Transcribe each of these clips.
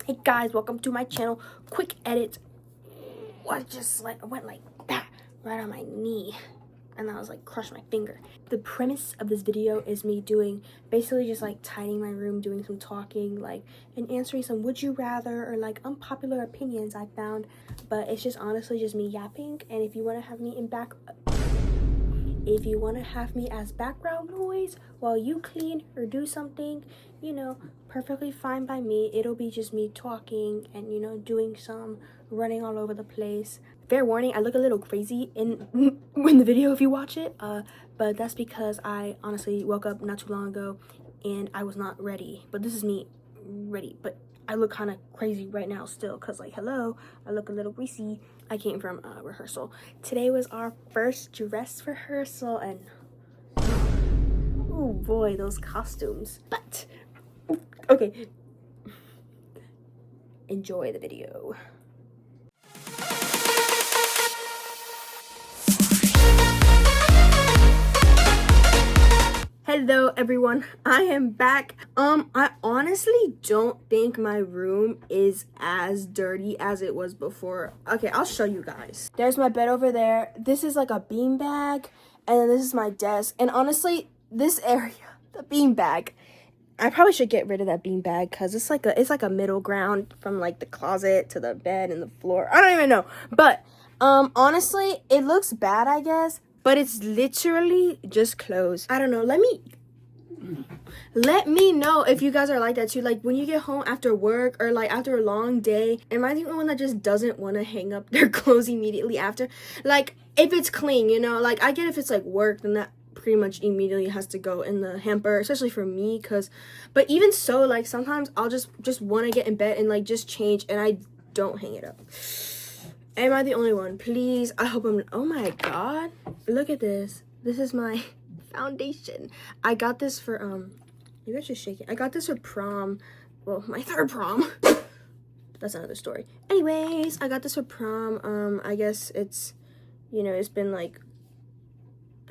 Hey guys, welcome to my channel. Quick edit. I went like that right on my knee, and I was like crushed my finger. The premise of this video is me doing basically just like tidying my room, doing some talking, like, and answering some would you rather or like unpopular opinions I found. But it's just honestly just me yapping. And if you want to have me as background noise while you clean or do something, you know, perfectly fine by me. It'll be just me talking and, you know, doing some running all over the place. Fair warning, I look a little crazy in the video if you watch it, but that's because I honestly woke up not too long ago and I was not ready. But this is me ready, but I look kind of crazy right now still because, like, hello, I look a little greasy. I came from rehearsal. Today was our first dress rehearsal, and oh boy, those costumes. But okay, enjoy the video. Hello everyone, I am back. I honestly don't think my room is as dirty as it was before. Okay, I'll show you guys. There's my bed over there. This is like a beanbag, and then this is my desk. And honestly, this area, the beanbag, I probably should get rid of that beanbag because it's like a middle ground from like the closet to the bed and the floor. I don't even know. But honestly, it looks bad, I guess. But it's literally just clothes. I don't know. Let me know if you guys are like that too. Like when you get home after work or like after a long day, am I the only one that just doesn't want to hang up their clothes immediately after? Like if it's clean, you know, like I get if it's like work, then that pretty much immediately has to go in the hamper, especially for me. But even so, like sometimes I'll just want to get in bed and like just change, and I don't hang it up. Am I the only one? Please, I hope I'm. Oh my god, look at this. This is my foundation. I got this for you guys just shaking. I got this for prom. Well, my third prom. That's another story. Anyways, I got this for prom. I guess it's, you know, it's been like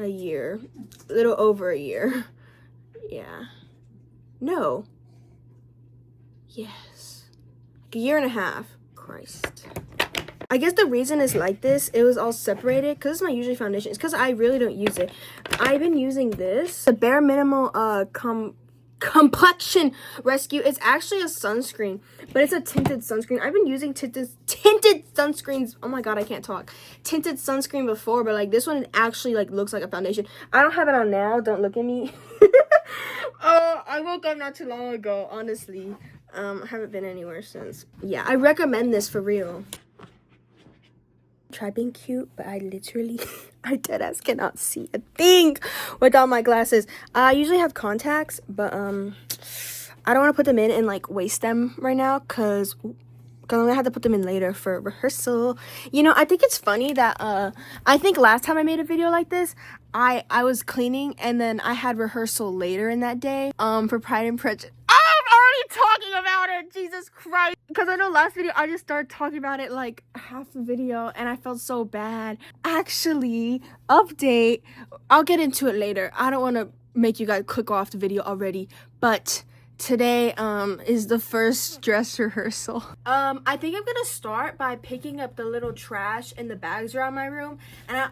a year, a little over a year. Yeah. No. Yes. Like a year and a half. Christ. I guess the reason it's like this, it was all separated, because it's my usual foundation. It's because I really don't use it. I've been using this, the Bare Minimal Complexion Rescue. It's actually a sunscreen, but it's a tinted sunscreen. I've been using tinted sunscreens. Oh my god, I can't talk. Tinted sunscreen before, but like this one actually like looks like a foundation. I don't have it on now. Don't look at me. Oh, I woke up not too long ago, honestly. I haven't been anywhere since. Yeah, I recommend this for real. Try being cute, but I literally I deadass cannot see a thing without my glasses. I usually have contacts, but I don't want to put them in and like waste them right now because I'm gonna have to put them in later for rehearsal. You know, I think it's funny that I think last time I made a video like this, I was cleaning and then I had rehearsal later in that day for Pride and Prejudice. I'm already talking about it, Jesus Christ, because I know last video I just started talking about it like half the video and I felt so bad. Actually, update, I'll get into it later. I don't want to make you guys click off the video already, but today is the first dress rehearsal. I think I'm gonna start by picking up the little trash and the bags around my room. And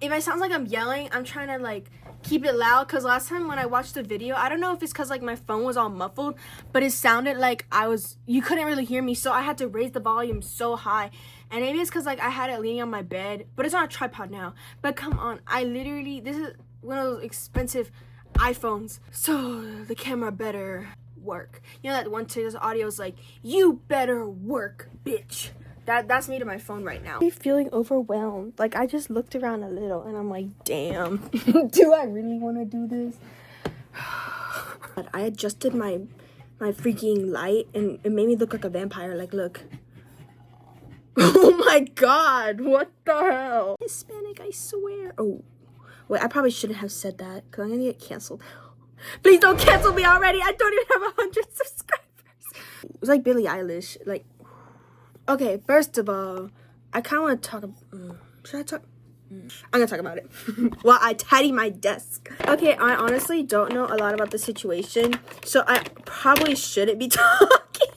if I sound like I'm yelling, I'm trying to like keep it loud, because last time when I watched the video, I don't know if it's because like my phone was all muffled, but it sounded like you couldn't really hear me, so I had to raise the volume so high. And maybe it's because like I had it leaning on my bed, but it's on a tripod now. But come on, this is one of those expensive iPhones, so the camera better work. You know that one today's audio is like, you better work, bitch. That's me to my phone right now. I'm feeling overwhelmed. Like I just looked around a little and I'm like, damn. Do I really want to do this? But I adjusted my freaking light and it made me look like a vampire. Like, look. Oh my god, what the hell? Hispanic, I swear. Oh wait, I probably shouldn't have said that because I'm gonna get canceled now. Please don't cancel me already. I don't even have 100 subscribers. It's like Billie Eilish. Like, okay, first of all, I kind of want to talk. Should I talk? I'm gonna talk about it while I tidy my desk. Okay, I honestly don't know a lot about the situation, so I probably shouldn't be talking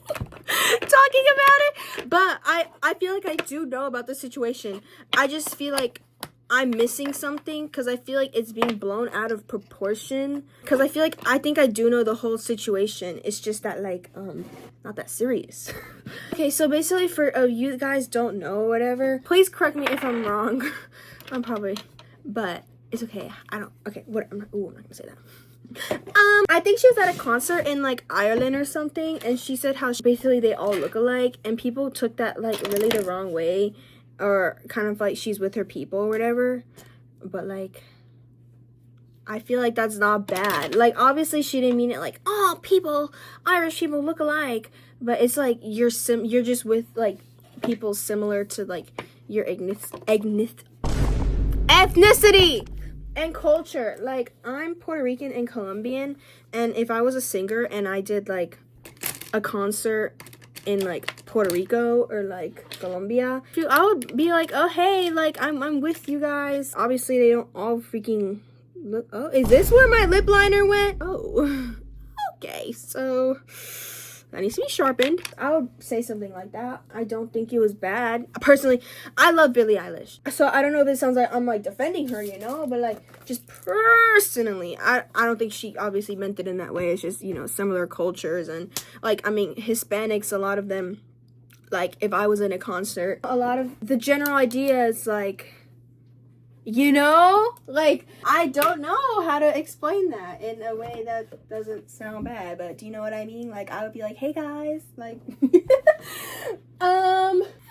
talking about it, but I feel like I do know about the situation. I just feel like I'm missing something because I feel like it's being blown out of proportion. Because I think I do know the whole situation. It's just that like not that serious. Okay, so basically for you guys don't know or whatever, please correct me if I'm wrong. I'm probably, but it's okay. Okay, what? I'm not gonna say that. I think she was at a concert in like Ireland or something, and she said how basically they all look alike, and people took that like really the wrong way, or kind of like she's with her people or whatever. But like, I feel like that's not bad. Like, obviously she didn't mean it like, oh, Irish people look alike, but it's like you're just with like people similar to like your ethnicity and culture. Like, I'm Puerto Rican and Colombian, and if I was a singer and I did like a concert in like Puerto Rico or like Colombia, I would be like, oh hey, like I'm with you guys. Obviously they don't all freaking look. Oh, is this where my lip liner went? Oh, okay, so that needs to be sharpened. I would say something like that. I don't think it was bad. Personally, I love Billie Eilish. So I don't know if it sounds like I'm like defending her, you know, but like just personally, I don't think she obviously meant it in that way. It's just, you know, similar cultures, and like, I mean, Hispanics, a lot of them, like if I was in a concert, a lot of the general idea is like, you know, like, I don't know how to explain that in a way that doesn't sound bad, but do you know what I mean? Like, I would be like, hey guys, like,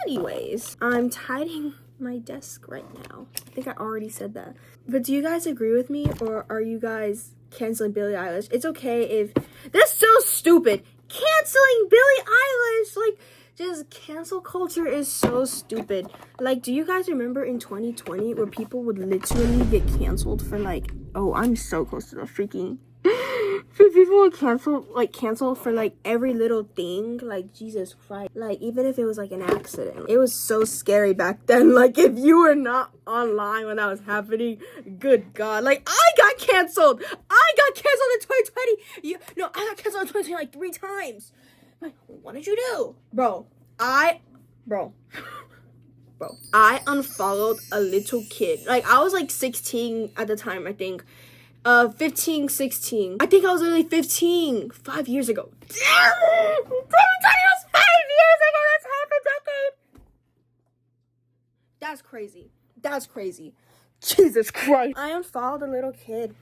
anyways, I'm tidying my desk right now. I think I already said that. But do you guys agree with me, or are you guys canceling Billie Eilish? It's okay if, that's so stupid, canceling Billie Eilish, like, just cancel culture is so stupid. Like, do you guys remember in 2020 where people would literally get canceled for like, oh, I'm so close to the freaking people would cancel for like every little thing. Like, Jesus Christ, like even if it was like an accident, it was so scary back then. Like, if you were not online when that was happening, good God, like I got canceled in 2020. I got canceled in 2020 like 3 times. Like, what did you do? Bro, I unfollowed a little kid. Like, I was like 16 at the time, I think. 15, 16. I think I was literally 15 5 years ago. Damn! 2020 was 5 years ago. That's half a decade. That's crazy. Jesus Christ. I unfollowed a little kid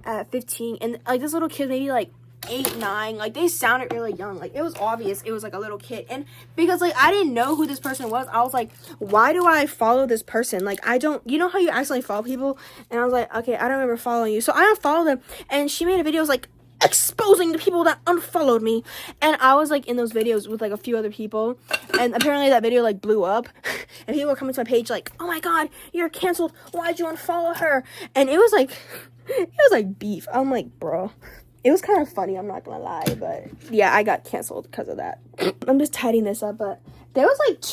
at 15, and like this little kid maybe like 8, 9, like they sounded really young. Like, it was obvious it was like a little kid, and because like I didn't know who this person was, I was like, why do I follow this person? Like, I don't, you know how you accidentally follow people, and I was like, okay, I don't remember following you, so I unfollowed them, and she made a video like exposing the people that unfollowed me, and I was like in those videos with like a few other people, and apparently that video like blew up, and people were coming to my page like, oh my God, you're canceled, why'd you unfollow her? And it was like beef. I'm like, bro, it was kind of funny, I'm not gonna lie, but yeah, I got canceled because of that. I'm just tidying this up, but there was like 1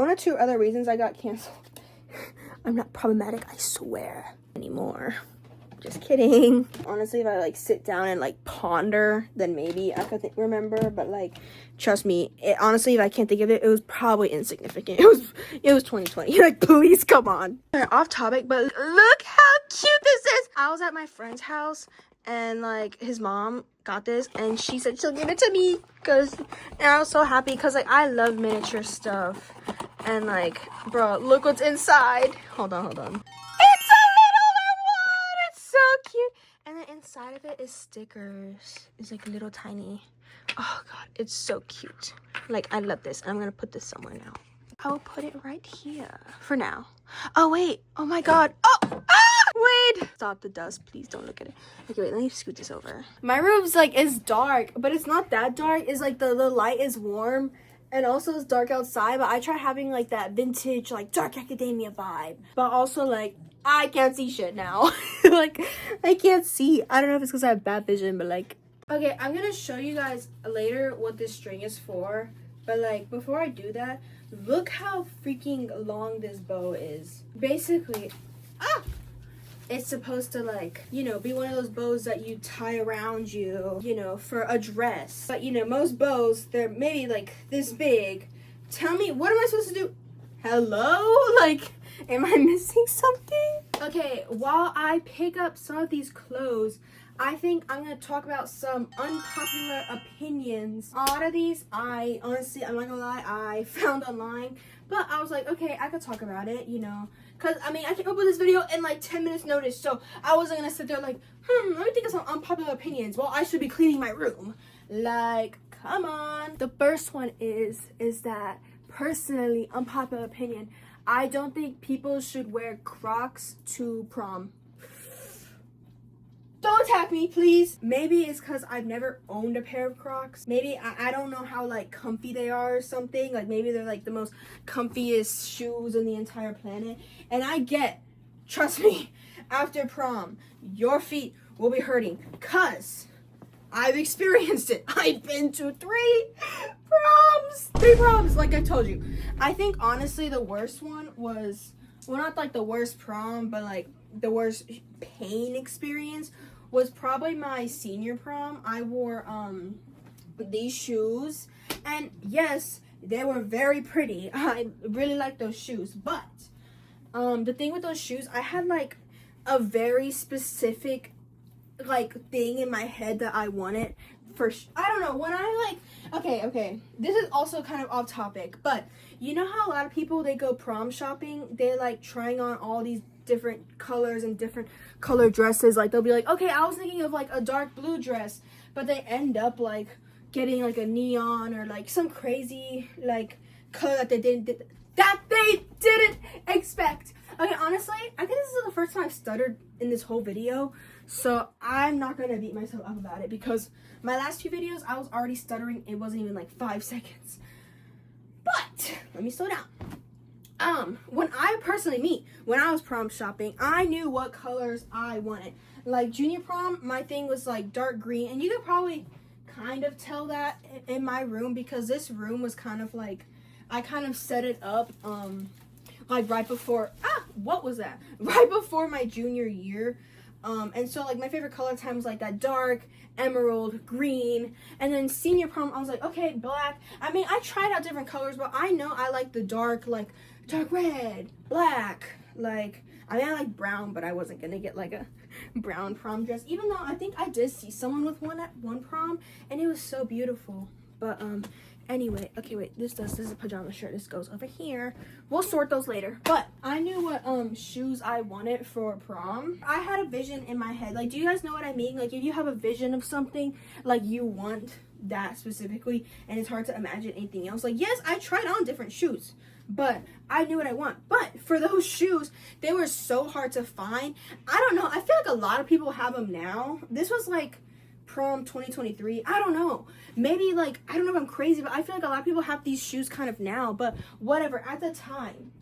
or 2 other reasons I got canceled. I'm not problematic, I swear, anymore. Just kidding. Honestly, if I like sit down and like ponder, then maybe I could remember, but like, trust me, honestly, if I can't think of it, it was probably insignificant. It was 2020. Like, please, come on. Off topic, but look how cute this is. I was at my friend's house, and like his mom got this, and she said she'll give it to me, and I was so happy because like I love miniature stuff, and like, bro, look what's inside. Hold on, it's a little one. It's so cute, and then inside of it is stickers. It's like little tiny. Oh God, it's so cute. Like, I love this. I'm gonna put this somewhere now. I will put it right here for now. Oh wait, oh my God. Wait, stop the dust, please don't look at it. Okay, wait, let me scoot this over. My room's like, it's dark, but it's not that dark. It's like the light is warm, and also it's dark outside, but I try having like that vintage like dark academia vibe, but also like I can't see shit now. Like, I can't see. I don't know if it's because I have bad vision, but like, okay, I'm gonna show you guys later what this string is for, but like before I do that, look how freaking long this bow is. Basically, it's supposed to, like, you know, be one of those bows that you tie around you, you know, for a dress. But, you know, most bows, they're maybe, like, this big. Tell me, what am I supposed to do? Hello? Like, am I missing something? Okay, while I pick up some of these clothes, I think I'm going to talk about some unpopular opinions. A lot of these, I honestly, I'm not going to lie, I found online. But I was like, okay, I could talk about it, you know. Because, I mean, I came up with this video in like 10 minutes notice. So I wasn't going to sit there like, let me think of some unpopular opinions. Well, I should be cleaning my room. Like, come on. The first one is that, personally, unpopular opinion, I don't think people should wear Crocs to prom. Don't attack me, please. Maybe it's because I've never owned a pair of Crocs. Maybe I don't know how, like, comfy they are or something. Like, maybe they're, like, the most comfiest shoes on the entire planet. And I get, trust me, after prom, your feet will be hurting. Because I've experienced it. I've been to 3 proms, like I told you. I think, honestly, the worst one was, well, not, like, the worst prom, but, like, the worst pain experience was probably my senior prom. I wore these shoes, and yes, they were very pretty. I really like those shoes, but the thing with those shoes, I had like a very specific like thing in my head that I wanted for I don't know, when I like, okay, this is also kind of off topic, but you know how a lot of people, they go prom shopping, they're like trying on all these different colors and different color dresses. Like they'll be like, okay, I was thinking of like a dark blue dress, but they end up like getting like a neon or like some crazy like color that they didn't expect. Okay, honestly, I think this is the first time I've stuttered in this whole video, so I'm not gonna beat myself up about it because my last 2 videos I was already stuttering. It wasn't even like 5 seconds. But let me slow down. When I was prom shopping, I knew what colors I wanted. Like junior prom, my thing was like dark green, and you could probably kind of tell that in my room because this room was kind of like, I kind of set it up, like right before, what was that? Right before my junior year. And so like my favorite color time was like that dark emerald green, and then senior prom I was like, okay, black. I mean, I tried out different colors, but I know I like the dark, like dark red, black, like I mean I like brown, but I wasn't gonna get like a brown prom dress, even though I think I did see someone with one at one prom and it was so beautiful. But anyway, okay, wait, this is a pajama shirt. This goes over here. We'll sort those later. But I knew what shoes I wanted for prom. I had a vision in my head. Like, do you guys know what I mean? Like, if you have a vision of something, like you want that specifically, and it's hard to imagine anything else. Like, yes, I tried on different shoes, but I knew what I want. But for those shoes, they were so hard to find. I don't know. I feel like a lot of people have them now. This was like prom 2023. I don't know, maybe like, I don't know if I'm crazy, but I feel like a lot of people have these shoes kind of now, but whatever. At the time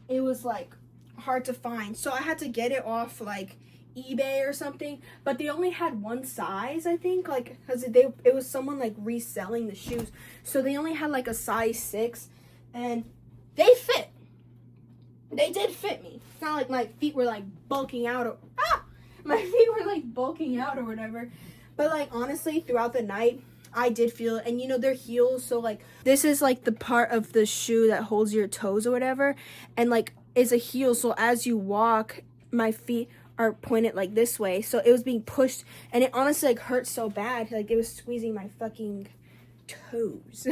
it was like hard to find, so I had to get it off like eBay or something, but they only had one size, I think, like because it was someone like reselling the shoes, so they only had like a size 6, and they did fit me. It's not like my feet were like bulking out or my feet were like bulking out or whatever. But like honestly, throughout the night I did feel it. And you know, they're heels, so like this is like the part of the shoe that holds your toes or whatever, and like is a heel, so as you walk my feet are pointed like this way, so it was being pushed, and it honestly like hurt so bad, like it was squeezing my fucking toes.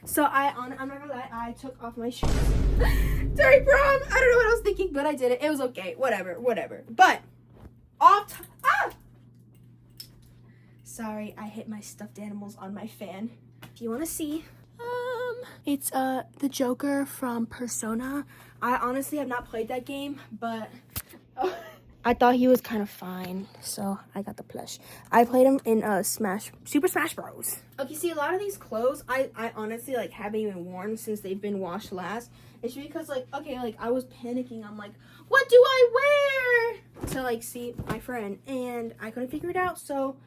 So I'm not gonna lie, I took off my shoes during prom. I don't know what I was thinking, but I did it. It was okay, whatever. But sorry, I hit my stuffed animals on my fan. If you want to see, it's the Joker from Persona. I honestly have not played that game, but I thought he was kind of fine, so I got the plush. I played him in Super Smash Bros. Okay, see, a lot of these clothes I honestly like haven't even worn since they've been washed last. It's because like, okay, like I was panicking. I'm like, what do I wear to like see my friend, and I couldn't figure it out. So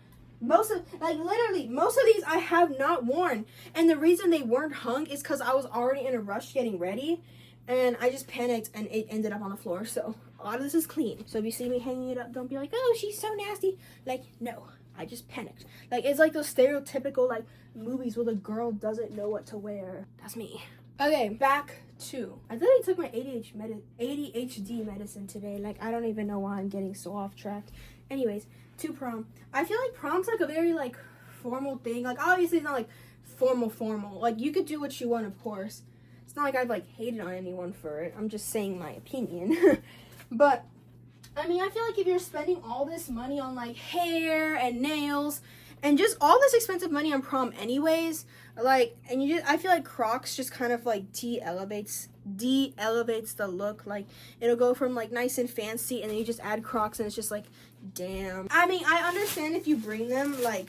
most of these I have not worn, and the reason they weren't hung is because I was already in a rush getting ready, and I just panicked and it ended up on the floor. So A lot of this is clean. So if you see me hanging it up, don't be like, oh, she's so nasty. Like, no, I just panicked. Like, it's like those stereotypical, like, movies where the girl doesn't know what to wear. That's me. Okay, back to, I literally took my ADHD medicine today. Like, I don't even know why I'm getting so off track. Anyways, to prom. I feel like prom's like a very, like, formal thing. Like, obviously it's not like formal. Like, you could do what you want, of course. It's not like I've like hated on anyone for it. I'm just saying my opinion. But I mean, I feel like if you're spending all this money on like hair and nails and just all this expensive money on prom anyways, like, and I feel like Crocs just kind of like de-elevates the look. Like, it'll go from like nice and fancy, and then you just add Crocs and it's just like, damn. I mean, I understand if you bring them like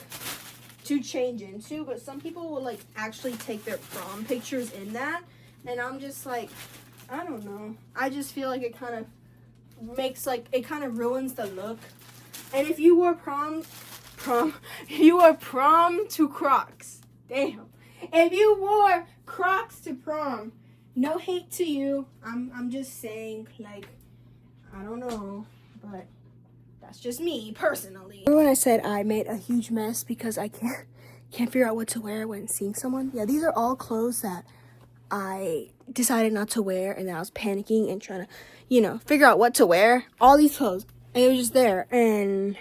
to change into, but some people will like actually take their prom pictures in that, and I'm just like, I don't know. I just feel like it kind of makes like, it kind of ruins the look. And if you wore prom to Crocs, damn. If you wore Crocs to prom, no hate to you. I'm just saying, like, I don't know, but that's just me personally. Remember when I said I made a huge mess because I can't figure out what to wear when seeing someone? Yeah, these are all clothes that I decided not to wear, and then I was panicking and trying to, you know, figure out what to wear. All these clothes, and it was just there, and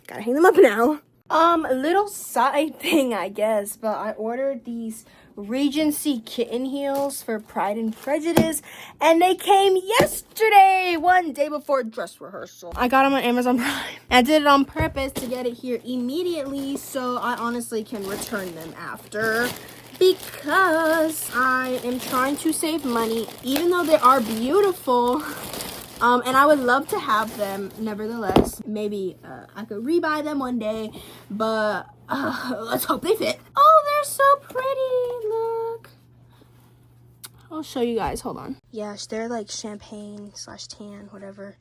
gotta hang them up now. A little side thing, I guess, but I ordered these Regency kitten heels for Pride and Prejudice, and they came yesterday, one day before dress rehearsal. I got them on Amazon Prime. I did it on purpose to get it here immediately, so I honestly can return them after, because I am trying to save money, even though they are beautiful. And I would love to have them, nevertheless. Maybe I could rebuy them one day, but let's hope they fit. Oh, they're so pretty. Look. I'll show you guys. Hold on. Yes, they're like champagne/tan, whatever.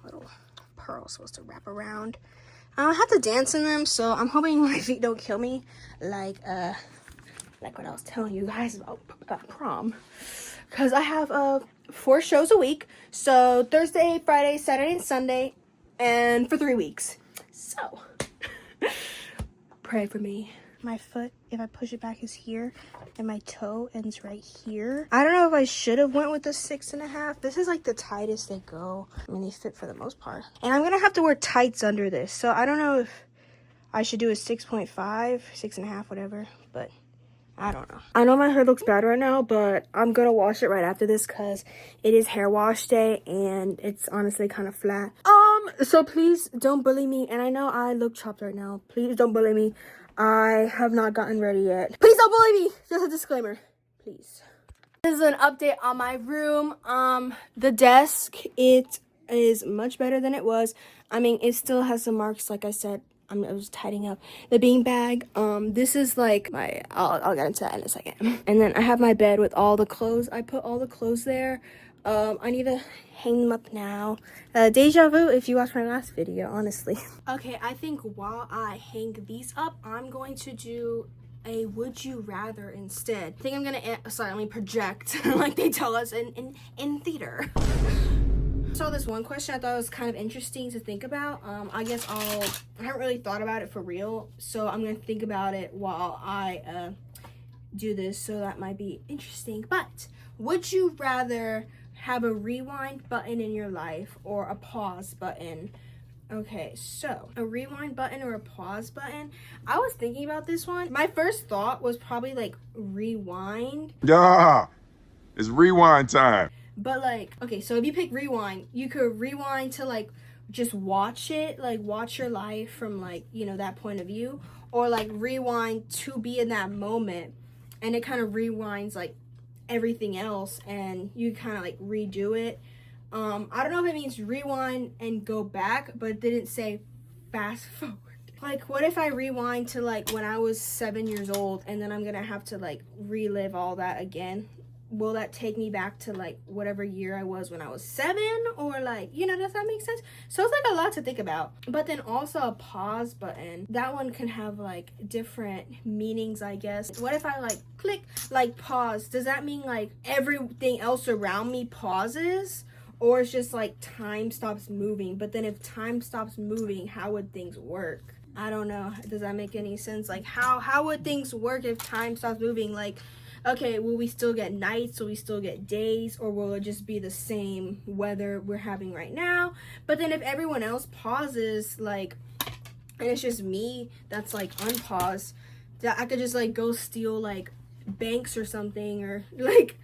Little pearls supposed to wrap around. I don't have to dance in them, so I'm hoping my feet don't kill me. Like what I was telling you guys about prom. Because I have 4 shows a week. So Thursday, Friday, Saturday, and Sunday. And for 3 weeks. So, pray for me. My foot, if I push it back, is here. And my toe ends right here. I don't know if I should have went with the 6.5. This is like the tightest they go. I mean, they fit for the most part. And I'm going to have to wear tights under this. So I don't know if I should do a 6.5, 6.5, whatever. But I don't know. I know my hair looks bad right now, but I'm gonna wash it right after this because it is hair wash day and it's honestly kind of flat. So please don't bully me. And I know I look chopped right now. Please don't bully me. I have not gotten ready yet. Please don't bully me. Just a disclaimer, please. This is an update on my room. The desk, it is much better than it was. I mean, it still has some marks, like I said. I was tidying up the beanbag. This is like my, I'll get into that in a second. And then I have my bed with all the clothes. I put all the clothes there. I need to hang them up now. Deja vu if you watched my last video, honestly. Okay, I think while I hang these up, I'm going to do a would you rather instead. I think I'm gonna, sorry, let me project like they tell us in theater. Saw this one question I thought was kind of interesting to think about. I guess I haven't really thought about it for real, so I'm gonna think about it while I do this, so that might be interesting. But would you rather have a rewind button in your life or a pause button? Okay, so a rewind button or a pause button. I was thinking about this one. My first thought was probably like rewind. Yeah, it's rewind time. But like, okay, so if you pick rewind, you could rewind to like just watch it, like watch your life from like, you know, that point of view, or like rewind to be in that moment, and it kind of rewinds like everything else and you kind of like redo it. I don't know if it means rewind and go back, but it didn't say fast forward. Like, what if I rewind to like when I was 7 years old and then I'm gonna have to like relive all that again? Will that take me back to like whatever year I was when I was 7? Or like, you know, does that make sense? So it's like a lot to think about. But then also a pause button, that one can have like different meanings, I guess. What if I like click like pause? Does that mean like everything else around me pauses? or it's just like time stops moving. But then if time stops moving, how would things work? I don't know. Does that make any sense? Like how would things work if time stops moving? Like, okay, will we still get nights? Will we still get days? Or will it just be the same weather we're having right now? But then if everyone else pauses, like, and it's just me that's like unpaused, that I could just like go steal like banks or something, or like,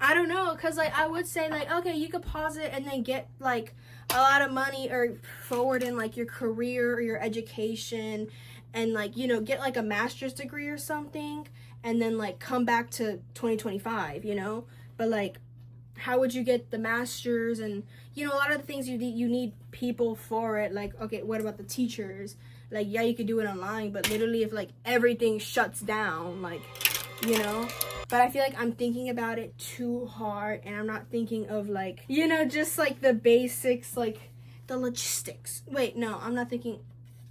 I don't know, because like I would say like, okay, you could pause it and then get like a lot of money or forward in like your career or your education, and like, you know, get like a master's degree or something, and then like come back to 2025, you know. But like, how would you get the master's? And you know, a lot of the things you need people for it. Like, okay, what about the teachers? Like, yeah, you could do it online, but literally if like everything shuts down, like, you know. But I feel like I'm thinking about it too hard, and I'm not thinking of like, you know, just like the basics, like the logistics. Wait, no, I'm not thinking.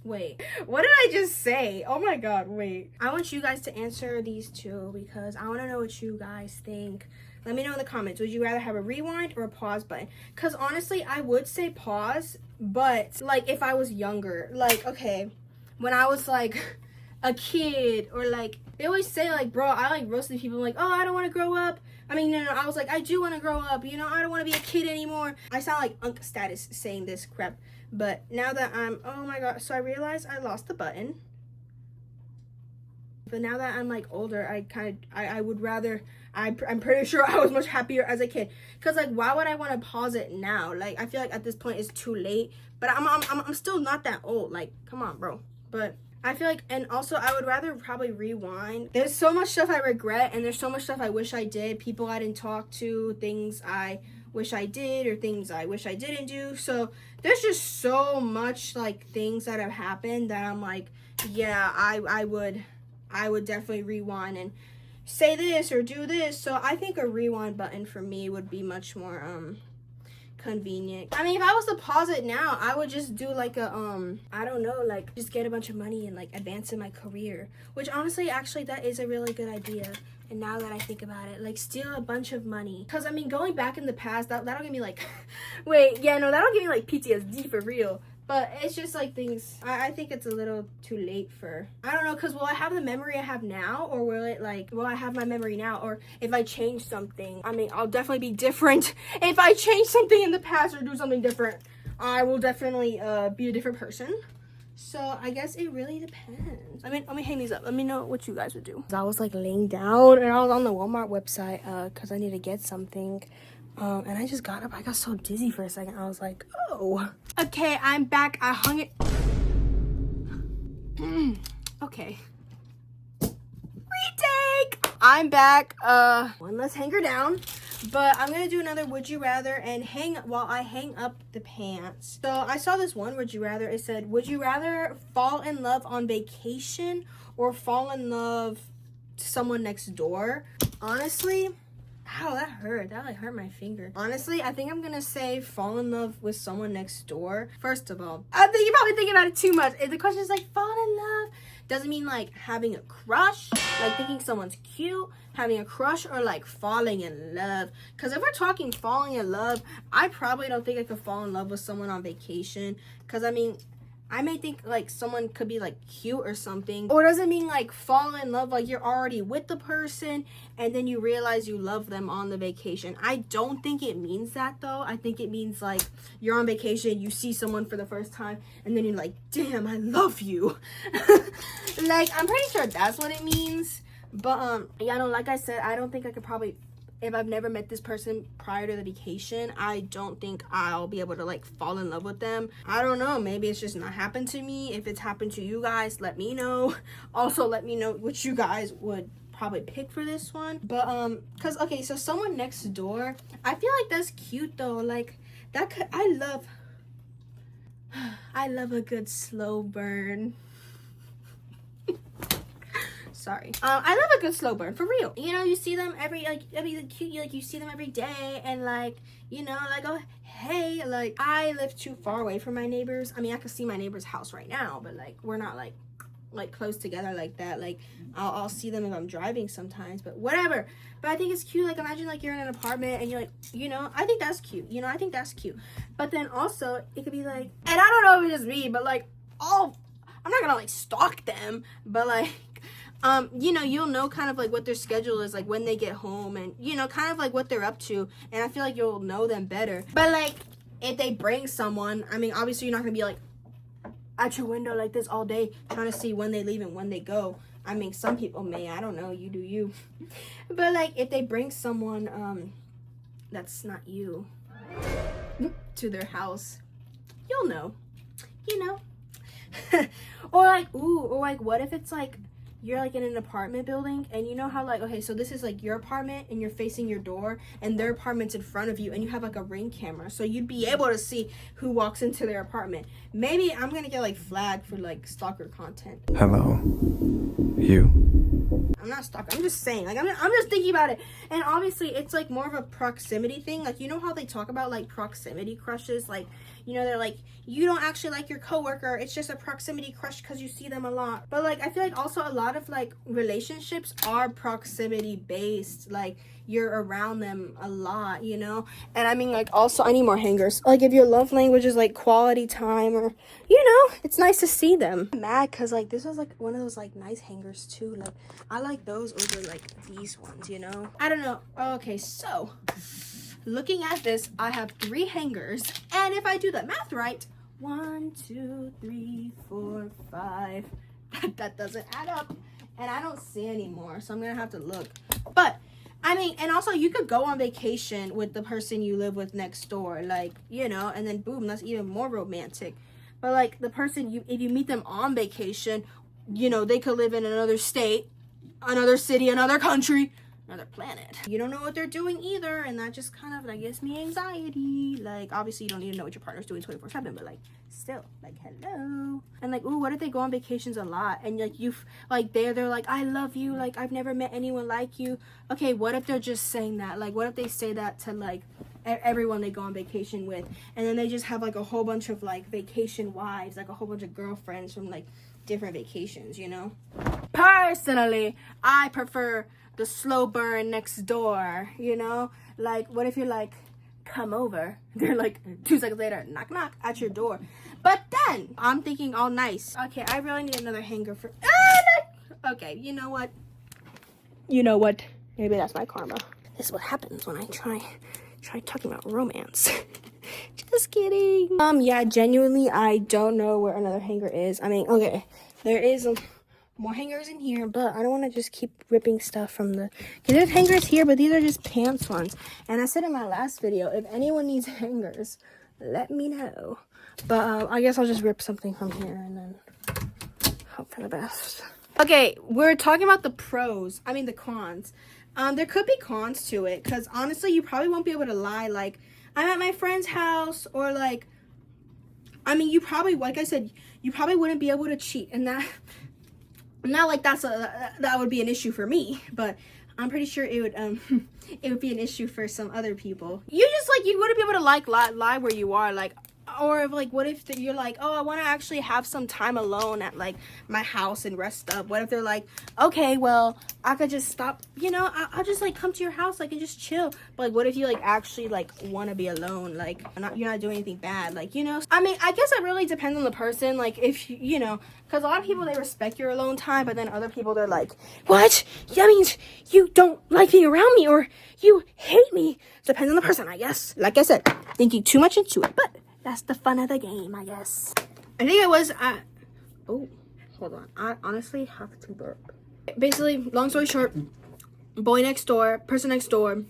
Wait, what did I just say? Oh my god, wait. I want you guys to answer these two because I want to know what you guys think. Let me know in the comments. Would you rather have a rewind or a pause button? Because honestly, I would say pause, but like if I was younger, like, okay, when I was like a kid, or like, they always say like, bro, I like roasting people like, oh, I don't want to grow up. I mean, no, I was like, I do want to grow up, you know, I don't want to be a kid anymore. I sound like Unk Status saying this crap. But now that I'm, oh my god, so I realized I lost the button. But now that I'm like older, I would rather, I'm pretty sure I was much happier as a kid. Because like, why would I want to pause it now? Like, I feel like at this point it's too late. But I'm still not that old. Like, come on, bro. But I feel like, and also I would rather probably rewind. There's so much stuff I regret, and there's so much stuff I wish I did. People I didn't talk to, things I wish I did, or things I wish I didn't do. So there's just so much like things that have happened that I'm like, yeah, I would definitely rewind and say this or do this. So I think a rewind button for me would be much more convenient. I mean, if I was to pause it now, I would just do like a I don't know, like just get a bunch of money and like advance in my career, which honestly, actually, that is a really good idea. And now that I think about it, like steal a bunch of money, because I mean, going back in the past, that'll give me like wait, yeah, no, that'll give me like PTSD for real. But it's just like things, I think it's a little too late for, I don't know, because will I have the memory I have now, or will I have my memory now? Or if I change something, I mean, I'll definitely be different. If I change something in the past or do something different, I will definitely be a different person. So I guess it really depends. I mean, let me hang these up. Let me know what you guys would do. I was like laying down, and I was on the Walmart website because I need to get something. And I just got up. I got so dizzy for a second. I was like, oh. Okay, I'm back. I hung it. Okay. Retake! I'm back. One less hanger down. But I'm gonna do another would you rather and while I hang up the pants. So I saw this one would you rather. It said, would you rather fall in love on vacation or fall in love to someone next door? Honestly, ow, that hurt. That like hurt my finger. Honestly, I think I'm gonna say fall in love with someone next door. First of all, I think you're probably thinking about it too much. If the question is like fall in love, doesn't mean like having a crush, like thinking someone's cute, having a crush, or like falling in love. Because if we're talking falling in love, I probably don't think I could fall in love with someone on vacation. Because I mean, I may think like someone could be like cute or something. Or doesn't mean like fall in love like you're already with the person and then you realize you love them on the vacation. I don't think it means that though. I think it means like you're on vacation, you see someone for the first time, and then you're like, damn, I love you. Like, I'm pretty sure that's what it means. But yeah, no, like I said, I don't think I could probably, if I've never met this person prior to the vacation, I don't think I'll be able to like fall in love with them. I don't know, maybe it's just not happened to me. If it's happened to you guys, let me know. Also, let me know what you guys would probably pick for this one. But because okay, so someone next door, I feel like that's cute though. Like that could, I love a good slow burn. Sorry. I love a good slow burn, for real. You know, you see them every, like, I mean, cute, like, you see them every day, and, like, you know, like, oh, hey, like, I live too far away from my neighbors. I mean, I can see my neighbor's house right now, but, like, we're not like close together like that. Like I'll see them if I'm driving sometimes, but whatever. But I think it's cute. Like imagine like you're in an apartment and you're like, you know, I think that's cute. You know, I think that's cute. But then also it could be like, and I don't know if it's just me, but like, oh, I'm not gonna like stalk them, but like, you know, you'll know kind of like what their schedule is, like when they get home, and you know, kind of like what they're up to, and I feel like you'll know them better. But like, if they bring someone, I mean, obviously you're not gonna be like at your window like this all day trying to see when they leave and when they go. I mean, some people may, I don't know, you do you. But like, if they bring someone that's not you to their house, you'll know, you know. Or like, ooh, or like, what if it's like you're like in an apartment building, and you know how like, okay, so this is like your apartment and you're facing your door and their apartment's in front of you, and you have like a Ring camera, so you'd be able to see who walks into their apartment. Maybe I'm gonna get like flagged for like stalker content. Hello, you. I'm not stalking, I'm just saying, like I'm just thinking about it. And obviously it's like more of a proximity thing. Like, you know how they talk about like proximity crushes, like, you know, they're like, you don't actually like your coworker, it's just a proximity crush because you see them a lot. But like, I feel like also a lot of like relationships are proximity based, like you're around them a lot, you know. And I mean, like, also I need more hangers. Like if your love language is like quality time, or you know, it's nice to see them. I'm mad because like this was like one of those like nice hangers too. Like I like those over like these ones, you know. I don't know. Okay, so looking at this, I have 3 hangers, and if I do the math right, 1, 2, 3, 4, 5, that doesn't add up, and I don't see any more, so I'm gonna have to look. But I mean, and also you could go on vacation with the person you live with next door, like, you know, and then boom, that's even more romantic. But like the person if you meet them on vacation, you know, they could live in another state, another city, another country, another planet. You don't know what they're doing either, and that just kind of like gives me anxiety. Like obviously you don't need to know what your partner's doing 24/7, but like still, like, hello. And like, ooh, what if they go on vacations a lot and like you like they're like, I love you, like I've never met anyone like you. Okay, what if they're just saying that? Like what if they say that to like everyone they go on vacation with, and then they just have like a whole bunch of like vacation wives, like a whole bunch of girlfriends from like different vacations, you know. Personally, I prefer the slow burn next door, you know. Like what if you're like, come over, they're like 2 seconds later, knock knock at your door. But then I'm thinking all nice, okay, I really need another hanger for okay, you know what, maybe that's my karma. This is what happens when I try talking about romance. Just kidding. Yeah, genuinely I don't know where another hanger is. I mean, okay, there is more hangers in here, but I don't want to just keep ripping stuff from the... Okay, there's hangers here, but these are just pants ones. And I said in my last video, if anyone needs hangers, let me know. But I guess I'll just rip something from here and then hope for the best. Okay, we're talking about the pros. I mean the cons. There could be cons to it, because honestly, you probably won't be able to lie, like, I'm at my friend's house, or like, I mean, you probably, like I said, you probably wouldn't be able to cheat, and that... Not like that would be an issue for me, but I'm pretty sure it would be an issue for some other people. You just like, you wouldn't be able to like lie where you are, like, or if like, what if you're like, oh, I want to actually have some time alone at like my house and rest up. What if they're like, okay, well, I could just stop, you know, I'll just like come to your house, like, and just chill. But like, what if you like actually like want to be alone, like you're not doing anything bad, like, you know. I mean, I guess it really depends on the person, like, if you know, because a lot of people, they respect your alone time, but then other people, they're like, what? That means you don't like being around me, or you hate me. Depends on the person, I guess. Like I said, thinking too much into it, but that's the fun of the game, I guess. I think it was, oh, hold on. I honestly have to burp. Basically, long story short, boy next door, person next door,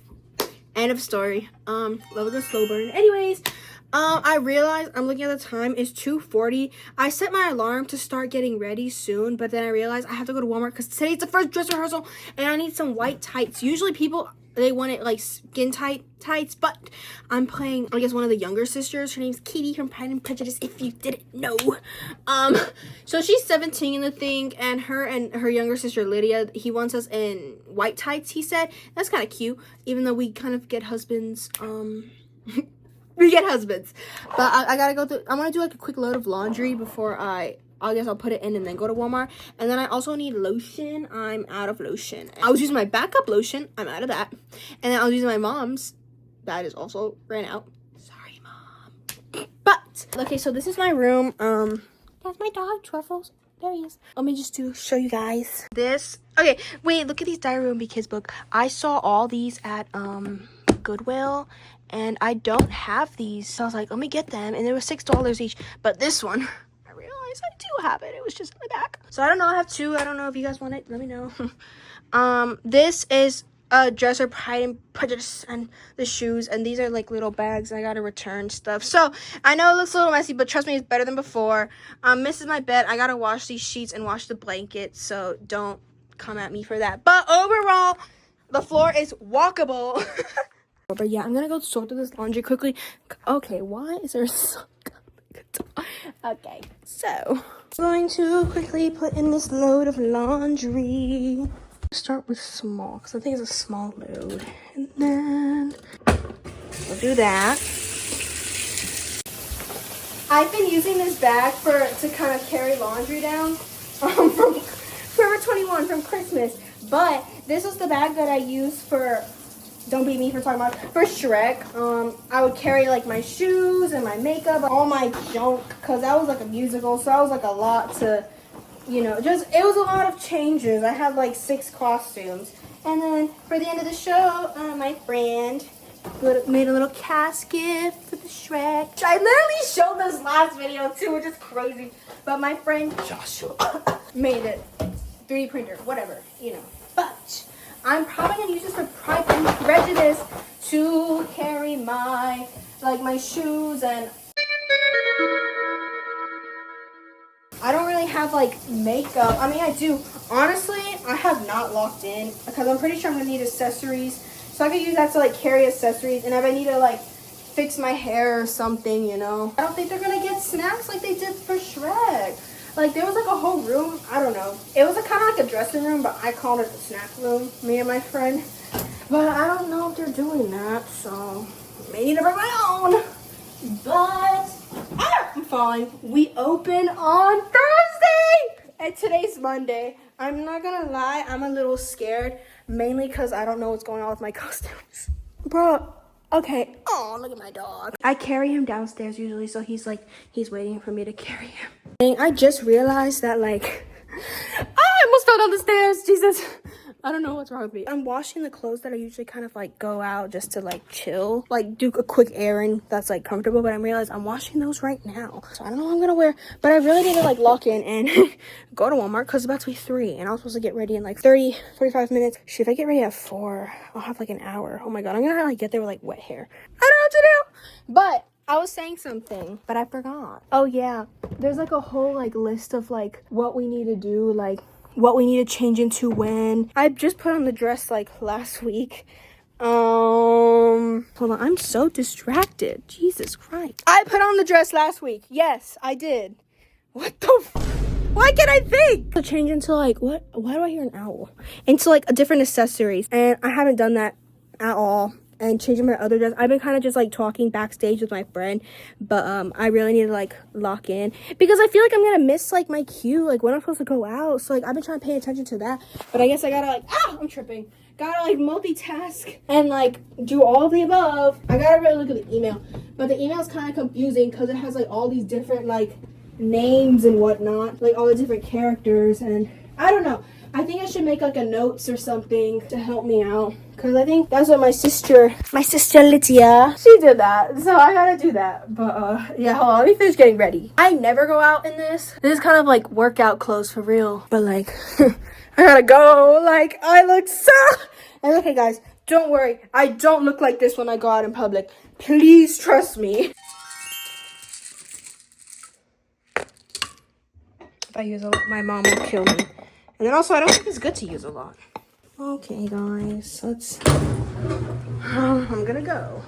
end of story. Love a good slow burn. Anyways, I realized, I'm looking at the time, it's 2:40. I set my alarm to start getting ready soon, but then I realized I have to go to Walmart because today's the first dress rehearsal, and I need some white tights. Usually people, they want it like skin tights, but I'm playing, I guess, one of the younger sisters. Her name's Katie from Pride and Prejudice, if you didn't know. So she's 17 in the thing, and her younger sister Lydia, he wants us in white tights, he said. That's kind of cute, even though we kind of get husbands. We get husbands. But I gotta go through, I want to do like a quick load of laundry before I I guess I'll put it in and then go to Walmart. And then I also need lotion. I'm out of lotion. I was using my backup lotion. I'm out of that. And then I was using my mom's. That is also ran out. Sorry, Mom. But, okay, so this is my room. That's my dog, Truffles. There he is. Let me just show you guys this. Okay, wait, look at these Diary Room Be Kids book. I saw all these at Goodwill, and I don't have these. So I was like, let me get them. And they were $6 each. But this one, I realized I do have it. It was just in the back. So I don't know. I have two. I don't know if you guys want it. Let me know. This is dresser, Pride and Prejudice, and the shoes, and these are like little bags. I gotta return stuff, so I know it looks a little messy, but trust me, it's better than before. This is my bed. I gotta wash these sheets and wash the blankets, so don't come at me for that. But overall, the floor is walkable. But yeah, I'm gonna go sort through this laundry quickly. Okay, why is there so okay, so I'm going to quickly put in this load of laundry. Start with small, because I think it's a small load. And then we'll do that. I've been using this bag to kind of carry laundry down from Forever 21 from Christmas. But this was the bag that I used for, don't beat me for talking about, for Shrek. I would carry like my shoes and my makeup, all my junk, because that was like a musical, so that was like a lot to, you know, just, it was a lot of changes. I had like 6 costumes. And then for the end of the show, my friend made a little casket for the Shrek. I literally showed this last video too, which is crazy. But my friend Joshua made it. 3D printer, whatever, you know. But I'm probably gonna use this for Pride and Prejudice to carry my shoes, and I don't really have like makeup. I mean, I do. Honestly, I have not locked in because I'm pretty sure I'm gonna need accessories. So I could use that to like carry accessories, and if I need to like fix my hair or something, you know. I don't think they're gonna get snacks like they did for Shrek. Like there was like a whole room. I don't know. It was kind of like a dressing room, but I called it the snack room, me and my friend. But I don't know if they're doing that, so may need to bring my own. But I'm fine. We open on Thursday, and today's Monday. I'm not gonna lie, I'm a little scared, mainly because I don't know what's going on with my costumes. Bro, okay. Oh, look at my dog. I carry him downstairs usually, so he's waiting for me to carry him. I just realized that I almost fell down the stairs. Jesus. I don't know what's wrong with me. I'm washing the clothes that I usually kind of like go out just to like chill, like do a quick errand that's like comfortable, but I realized I'm washing those right now. So I don't know what I'm gonna wear, but I really need to like lock in and go to Walmart because it's about to be 3 and I was supposed to get ready in like 45 minutes. Shit, if I get ready at 4, I'll have like an hour. Oh my God, I'm gonna like get there with like wet hair. I don't know what to do, but I was saying something, but I forgot. Oh yeah, there's like a whole like list of like what we need to do, like what we need to change into when. I just put on the dress like last week. Hold on, I'm so distracted. Jesus Christ. I put on the dress last week. Yes, I did. What the why can't I think? To change into like why do I hear an owl? Into like a different accessories. And I haven't done that at all. And changing my other dress. I've been kind of just like talking backstage with my friend, but I really need to like lock in because I feel like I'm gonna miss like my cue, like when I'm supposed to go out. So like I've been trying to pay attention to that, but I guess I gotta like I'm tripping. Gotta like multitask and like do all of the above. I gotta really look at the email, but the email is kind of confusing because it has like all these different like names and whatnot, like all the different characters, and I don't know. I think I should make like a notes or something to help me out. Because I think that's what my sister Lydia, she did that. So I gotta do that. But yeah, hold on, let me finish getting ready. I never go out in this. This is kind of like workout clothes for real. But like, I gotta go. Like, I look so... And okay guys, don't worry. I don't look like this when I go out in public. Please trust me. If I use a lot, my mom will kill me. And then also, I don't think it's good to use a lot. Okay, guys, I'm gonna go.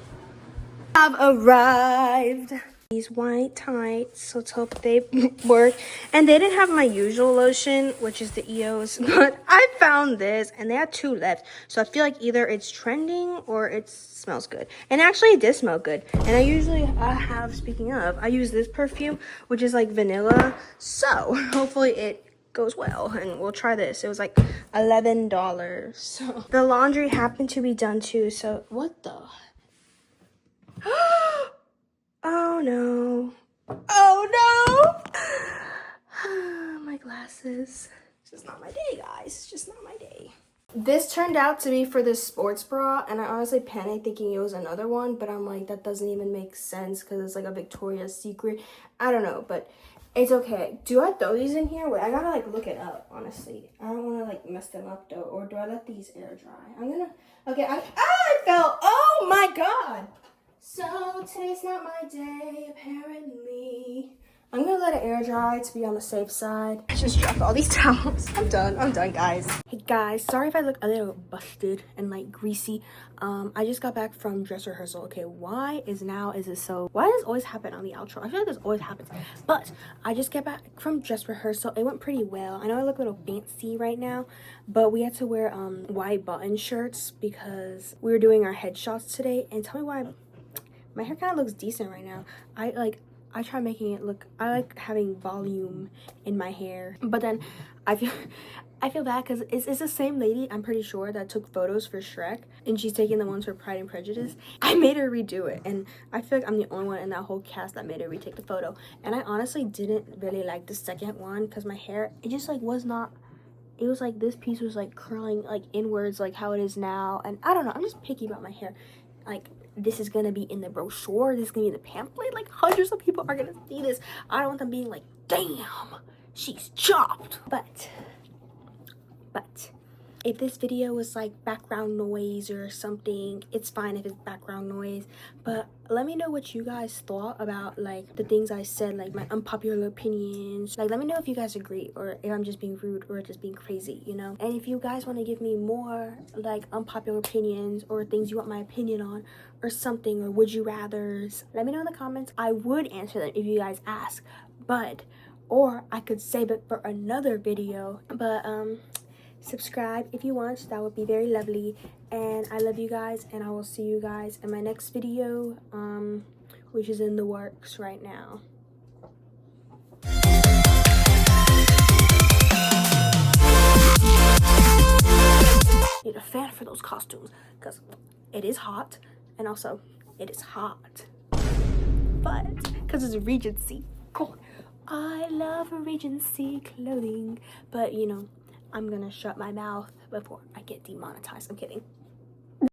I've arrived. These white tights, so let's hope they work. And they didn't have my usual lotion, which is the EOS, but I found this and they had 2 left. So I feel like either it's trending or it smells good. And actually it did smell good. And I usually have, speaking of, I use this perfume, which is like vanilla. So hopefully it goes well and we'll try this. It was like $11. So the laundry happened to be done too. So what the? Oh no. Oh no. My glasses. It's just not my day, guys. It's just not my day. This turned out to be for this sports bra, and I honestly panicked thinking it was another one, but I'm like, that doesn't even make sense because it's like a Victoria's Secret. I don't know, but it's okay. Do I throw these in here? Wait, I gotta like look it up, honestly. I don't want to like mess them up though, or do I let these air dry? I'm gonna, okay, I fell, oh my God. So today's not my day, apparently. I'm gonna let it air dry to be on the safe side. I just dropped all these towels. I'm done, guys. Hey guys, sorry if I look a little busted and like greasy. I just got back from dress rehearsal. Okay, why does this always happen on the outro? I feel like this always happens. But I just got back from dress rehearsal. It went pretty well. I know I look a little fancy right now, but we had to wear white button shirts because we were doing our headshots today. And tell me why my hair kind of looks decent right now. I try making it look, I like having volume in my hair, but then I feel bad because it's the same lady, I'm pretty sure, that took photos for Shrek, and she's taking the ones for Pride and Prejudice. I made her redo it, and I feel like I'm the only one in that whole cast that made her retake the photo. And I honestly didn't really like the second one because my hair, it just like was not, it was like this piece was like curling like inwards like how it is now, and I don't know, I'm just picky about my hair. Like, this is gonna be in the brochure, this is gonna be in the pamphlet, like hundreds of people are gonna see this. I don't want them being like, damn, she's chopped. But if this video was like background noise or something, it's fine if it's background noise. But let me know what you guys thought about like the things I said, like my unpopular opinions. Like, let me know if you guys agree or if I'm just being rude or just being crazy, you know. And if you guys want to give me more like unpopular opinions or things you want my opinion on or something, or would you rathers, let me know in the comments. I would answer them if you guys ask, or I could save it for another video. But subscribe if you want, that would be very lovely. And I love you guys, and I will see you guys in my next video, which is in the works right now. Need a fan for those costumes because it is hot, and also it is hot, but because it's Regency. God, I love Regency clothing, but you know, I'm gonna shut my mouth before I get demonetized. I'm kidding.